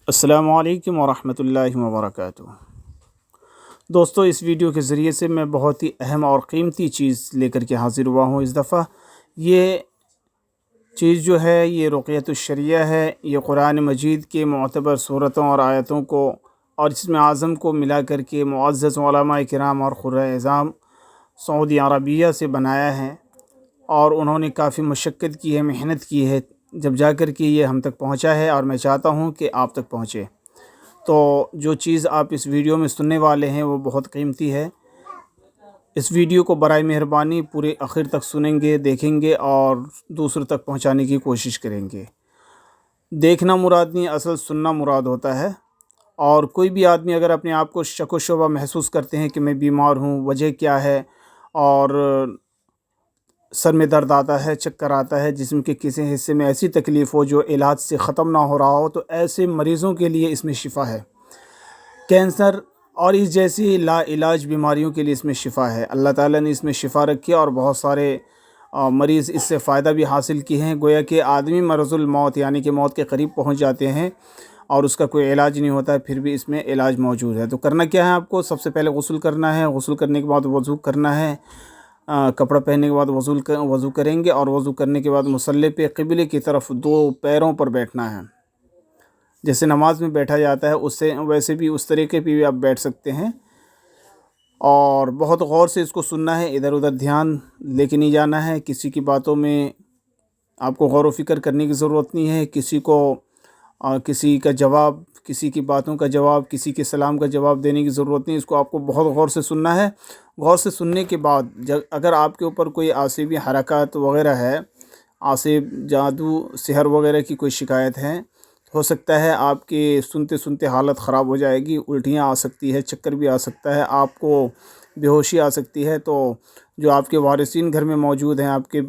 السلام علیکم ورحمۃ اللہ وبرکاتہ۔ دوستو، اس ویڈیو کے ذریعے سے میں بہت ہی اہم اور قیمتی چیز لے کر کے حاضر ہوا ہوں۔ اس دفعہ یہ چیز جو ہے یہ رقیۃ الشریعہ ہے۔ یہ قرآن مجید کے معتبر صورتوں اور آیتوں کو اور اسم اعظم کو ملا کر کے معزز علماء کرام اور قرۂ اعظام سعودی عربیہ سے بنایا ہے، اور انہوں نے کافی مشقت کی ہے، محنت کی ہے، جب جا کر کے یہ ہم تک پہنچا ہے، اور میں چاہتا ہوں کہ آپ تک پہنچے۔ تو جو چیز آپ اس ویڈیو میں سننے والے ہیں وہ بہت قیمتی ہے۔ اس ویڈیو کو برائے مہربانی پورے آخر تک سنیں گے، دیکھیں گے اور دوسروں تک پہنچانے کی کوشش کریں گے۔ دیکھنا مراد نہیں، اصل سننا مراد ہوتا ہے۔ اور کوئی بھی آدمی اگر اپنے آپ کو شک و شبہ محسوس کرتے ہیں کہ میں بیمار ہوں، وجہ کیا ہے، اور سر میں درد آتا ہے، چکر آتا ہے، جسم کے کسی حصے میں ایسی تکلیف ہو جو علاج سے ختم نہ ہو رہا ہو، تو ایسے مریضوں کے لیے اس میں شفا ہے۔ کینسر اور اس جیسی لا علاج بیماریوں کے لیے اس میں شفا ہے۔ اللہ تعالیٰ نے اس میں شفا رکھی، اور بہت سارے مریض اس سے فائدہ بھی حاصل کیے ہیں۔ گویا کہ آدمی مرض الموت یعنی کہ موت کے قریب پہنچ جاتے ہیں اور اس کا کوئی علاج نہیں ہوتا ہے، پھر بھی اس میں علاج موجود ہے۔ تو کرنا کیا ہے آپ کو؟ سب سے پہلے غسل کرنا ہے۔ غسل کرنے کے بعد وضو کرنا ہے۔ کپڑا پہننے کے بعد وضو کریں گے، اور وضو کرنے کے بعد مصلی پہ قبلے کی طرف دو پیروں پر بیٹھنا ہے، جیسے نماز میں بیٹھا جاتا ہے اس سے ویسے بھی اس طریقے پہ بھی آپ بیٹھ سکتے ہیں، اور بہت غور سے اس کو سننا ہے۔ ادھر ادھر دھیان لے کے نہیں جانا ہے، کسی کی باتوں میں آپ کو غور و فکر کرنے کی ضرورت نہیں ہے، کسی کا جواب، کسی کی باتوں کا جواب، کسی کے سلام کا جواب دینے کی ضرورت نہیں۔ اس کو آپ کو بہت غور سے سننا ہے۔ غور سے سننے کے بعد اگر آپ کے اوپر کوئی عصبی حرکات وغیرہ ہے، عصب، جادو، سحر وغیرہ کی کوئی شکایت ہے، ہو سکتا ہے آپ کے سنتے سنتے حالت خراب ہو جائے گی، الٹیاں آ سکتی ہے، چکر بھی آ سکتا ہے، آپ کو بے ہوشی آ سکتی ہے۔ تو جو آپ کے وارثین گھر میں موجود ہیں، آپ کے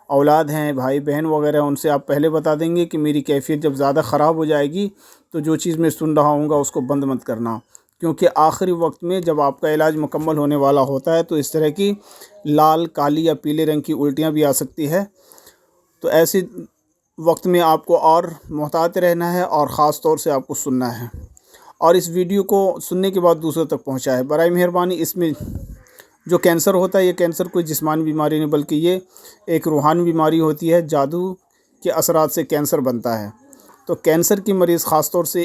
اولاد ہیں، بھائی بہن وغیرہ، ان سے آپ پہلے بتا دیں گے کہ میری کیفیت جب زیادہ خراب ہو جائے گی تو جو چیز میں سن رہا ہوں گا اس کو بند مت کرنا، کیونکہ آخری وقت میں جب آپ کا علاج مکمل ہونے والا ہوتا ہے تو اس طرح کی لال، کالی یا پیلے رنگ کی الٹیاں بھی آ سکتی ہے۔ تو ایسے وقت میں آپ کو اور محتاط رہنا ہے، اور خاص طور سے آپ کو سننا ہے، اور اس ویڈیو کو سننے کے بعد دوسروں تک پہنچائے برائے مہربانی۔ اس میں جو کینسر ہوتا ہے، یہ کینسر کوئی جسمانی بیماری نہیں بلکہ یہ ایک روحانی بیماری ہوتی ہے۔ جادو کے اثرات سے کینسر بنتا ہے۔ تو کینسر کی مریض خاص طور سے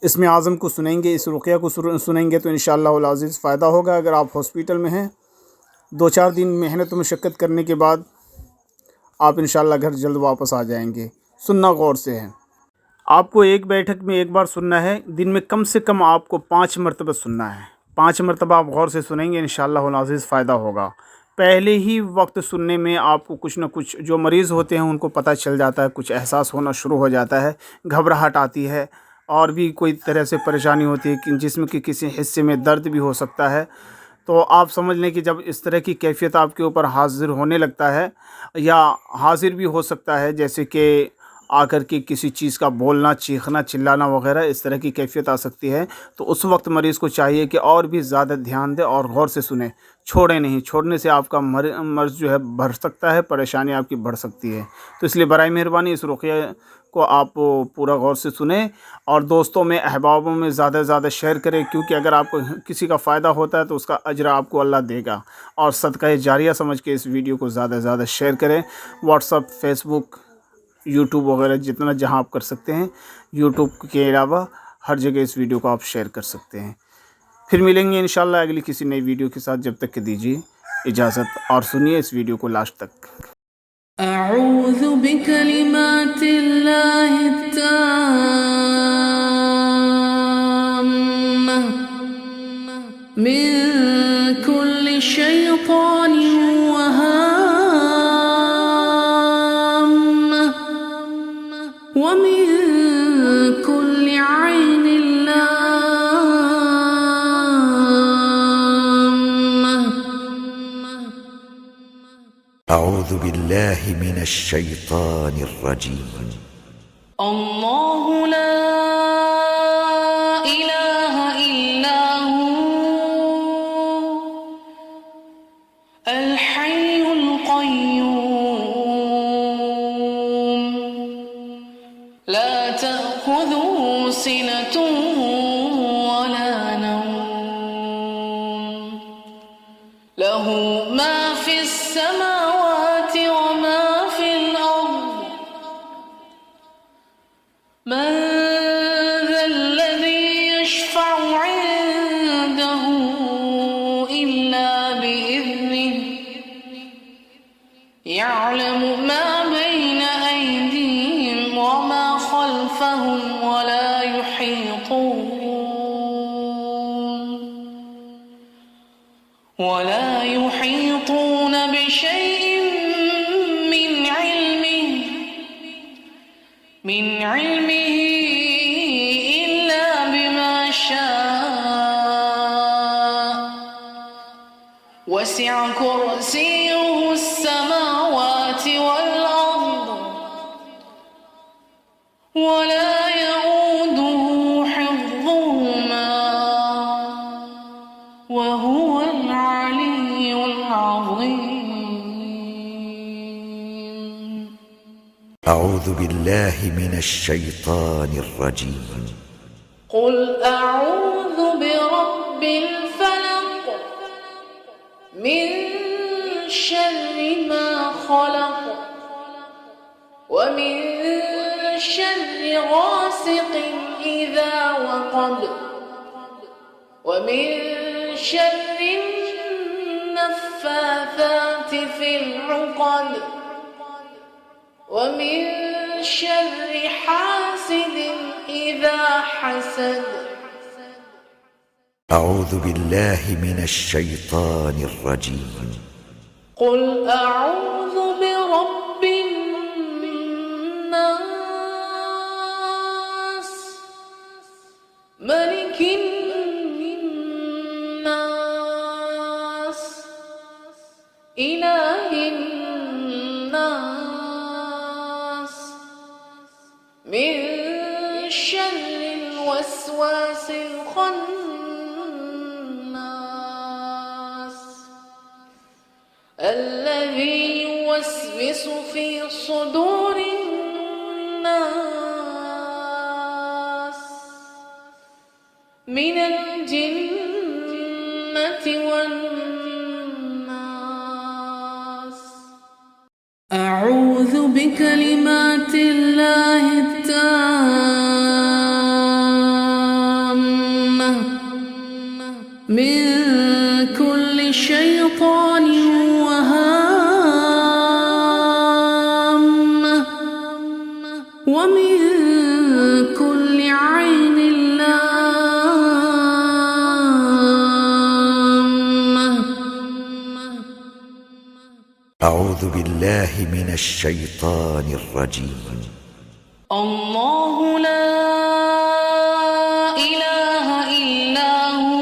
اسم اعظم کو سنیں گے، اس رقیہ کو سنیں گے تو انشاءاللہ العزیز فائدہ ہوگا۔ اگر آپ ہاسپیٹل میں ہیں، 2-4 دن محنت و مشقت کرنے کے بعد آپ انشاءاللہ گھر جلد واپس آ جائیں گے۔ سننا غور سے ہے۔ آپ کو ایک بیٹھک میں ایک بار سننا ہے، دن میں کم سے کم آپ کو 5 مرتبہ سننا ہے۔ 5 مرتبہ آپ غور سے سنیں گے، انشاءاللہ العزیز فائدہ ہوگا۔ پہلے ہی وقت سننے میں آپ کو کچھ نہ کچھ، جو مریض ہوتے ہیں ان کو پتہ چل جاتا ہے، کچھ احساس ہونا شروع ہو جاتا ہے، گھبراہٹ آتی ہے، اور بھی کوئی طرح سے پریشانی ہوتی ہے کہ جسم کے کسی حصے میں درد بھی ہو سکتا ہے۔ تو آپ سمجھ لیں کہ جب اس طرح کی کیفیت آپ کے اوپر حاضر ہونے لگتا ہے، یا حاضر بھی ہو سکتا ہے، جیسے کہ آ کر کے کسی چیز کا بولنا، چیخنا، چلانا وغیرہ، اس طرح کی کیفیت آ سکتی ہے، تو اس وقت مریض کو چاہیے کہ اور بھی زیادہ دھیان دے اور غور سے سنیں، چھوڑیں نہیں۔ چھوڑنے سے آپ کا مرض جو ہے بڑھ سکتا ہے، پریشانی آپ کی بڑھ سکتی ہے۔ تو اس لیے برائے مہربانی اس رقیہ کو آپ پورا غور سے سنیں، اور دوستوں میں، احبابوں میں زیادہ سے زیادہ شیئر کریں، کیونکہ اگر آپ کو کسی کا فائدہ ہوتا ہے تو اس کا اجر آپ کو اللہ دے گا۔ اور صدقہ جاریہ سمجھ کے اس ویڈیو کو زیادہ سے زیادہ شیئر کریں۔ واٹس ایپ، فیس بک، یوٹیوب وغیرہ، جتنا جہاں آپ کر سکتے ہیں، یوٹیوب کے علاوہ ہر جگہ اس ویڈیو کو آپ شیئر کر سکتے ہیں۔ پھر ملیں گے انشاءاللہ اگلی کسی نئی ویڈیو کے ساتھ، جب تک کہ دیجیے اجازت، اور سنیے اس ویڈیو کو لاسٹ تک۔ اعوذ بکلمات اللہ التامہ من کل شیطان وہامہ ومن كل عين لامة أعوذ بالله من الشيطان الرجيم. الله لا إله إلا هو الحي القيوم لا تأخذه سنة ولا نوم له ما في السماوات وما في الأرض من ذا الذي يشفع عنده إلا بإذنه يعلم ما بين أيديهم وما خلفهم ولا يحيطون بشيء من علمه إلا بما شاء وسع كرسيه السماوات والأرض ولا يؤوده حفظهما وهو العلي العظيم. أعوذ بالله من الشيطان الرجيم. قل أعوذ برب الفلق من شر ما خلق ومن شر غاسق إذا وقب ومن شر النفاثات في العقد ومن شر حاسد إذا حسد. أعوذ بالله من الشيطان الرجيم. قل أعوذ برب الناس ملك الناس إله الناس من شر الوسواس الخناس الذي يوسوس في صدور الناس من الجنة والناس. أعوذ بكلمات الله التامة من كل شيطان وهامة ومن كل عين لامة. أعوذ بالله من الشيطان الرجيم. الله لا إله إلا هو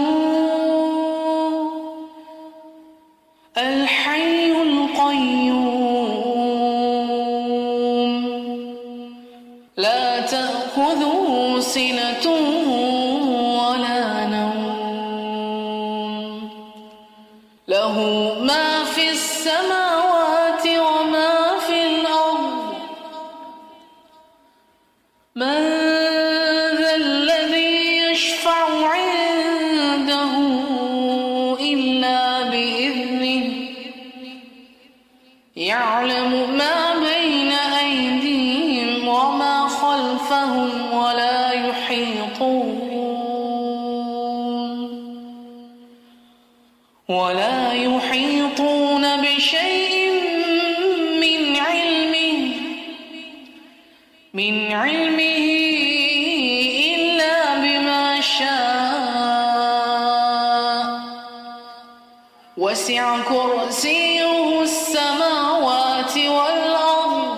الحي القيوم لا تأخذه سنة ولا نوم له ما في السماوات وما في الأرض من ذا الذي يشفع عنده إلا بإذنه يعلم ما بين أيديهم وما خلفهم ولا يحيطون بشيء من علمه إلا بما شاء وسع كرسيه السماوات والأرض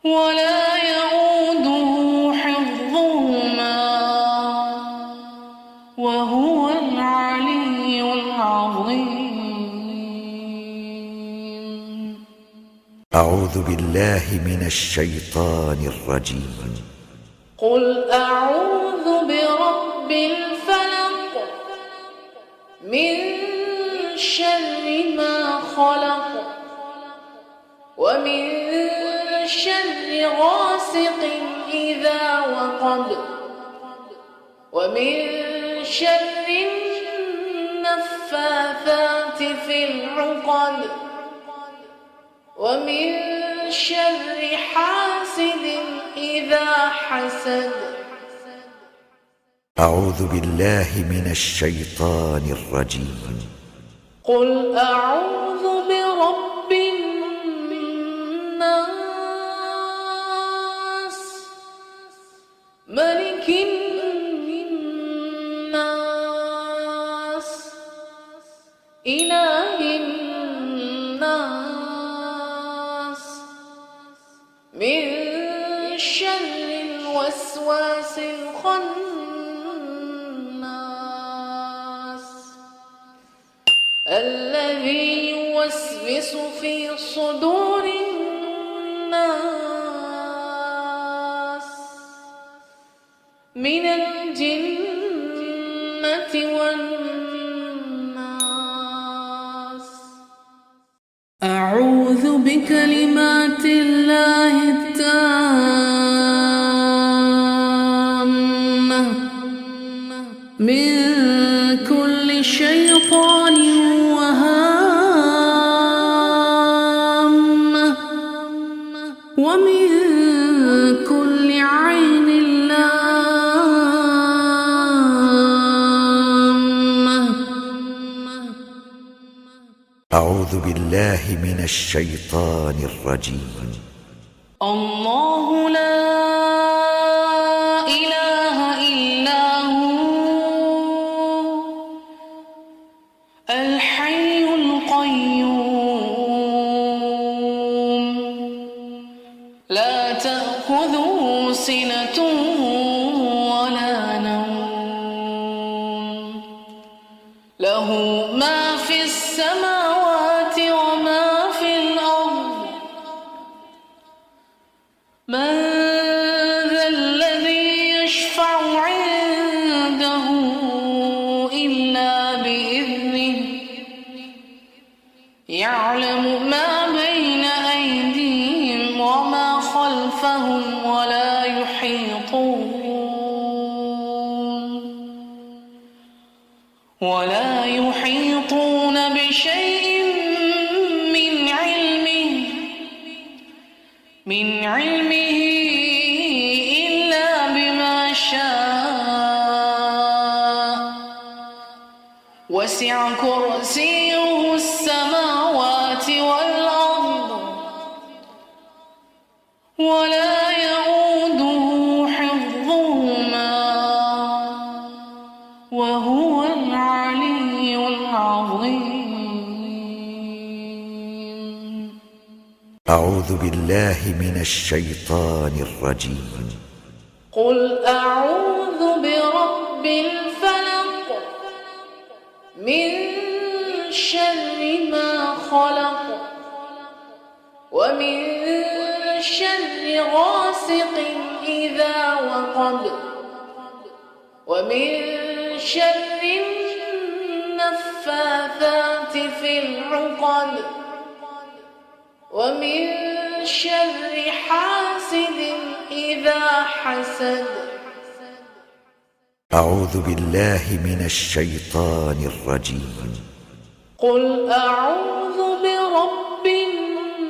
ولا يؤوده حفظهما وهو العلي العظيم. أعوذ بالله من الشيطان الرجيم. قل أعوذ برب الفلق من شر ما خلق ومن شر غاسق إذا وقب ومن شر النفاثات في العقد ومن شر حاسد إذا حسد. أعوذ بالله من الشيطان الرجيم. قل أعوذ برب الناس ملك الناس إله الناس من شر الوسواس الخناس الذي يوسوس في صدور الناس من الجنة والناس. أعوذ بكلمات الله التامة من كل شيطان وهامة ومن كل عين لامة. أعوذ بالله من الشيطان الرجيم. الله لا إله إلا هو الحي القيوم لا تأخذه سنة ولا نوم له ما في السماوات وما في الأرض. من ذا الذي يشفع عنده إلا بإذنه يعلم ما بين أيديهم وما خلفهم ولا يحيطون بشيء من علمه إلا بما شاء وسع كرسيه السماوات والأرض ولا يؤوده حفظهما وهو العلي العظيم. أعوذ بالله من الشيطان الرجيم. قل أعوذ برب الفلق من شر ما خلق ومن شر غاسق إذا وقب ومن شر النفاثات في العقد ومن شر حاسد إذا حسد. أعوذ بالله من الشيطان الرجيم. قل أعوذ برب الناس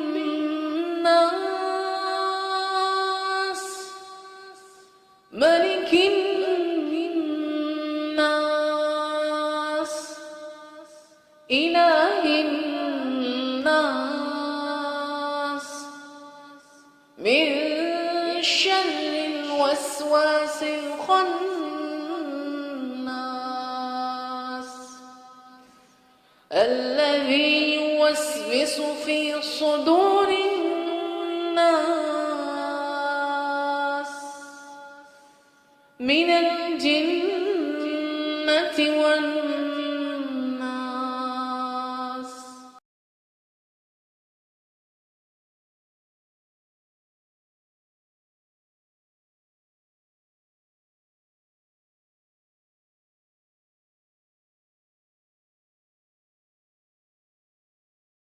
ملك الناس إله الناس من شر الوسواس الخناس الذي يوسوس في صدور الناس من الجنة والناس.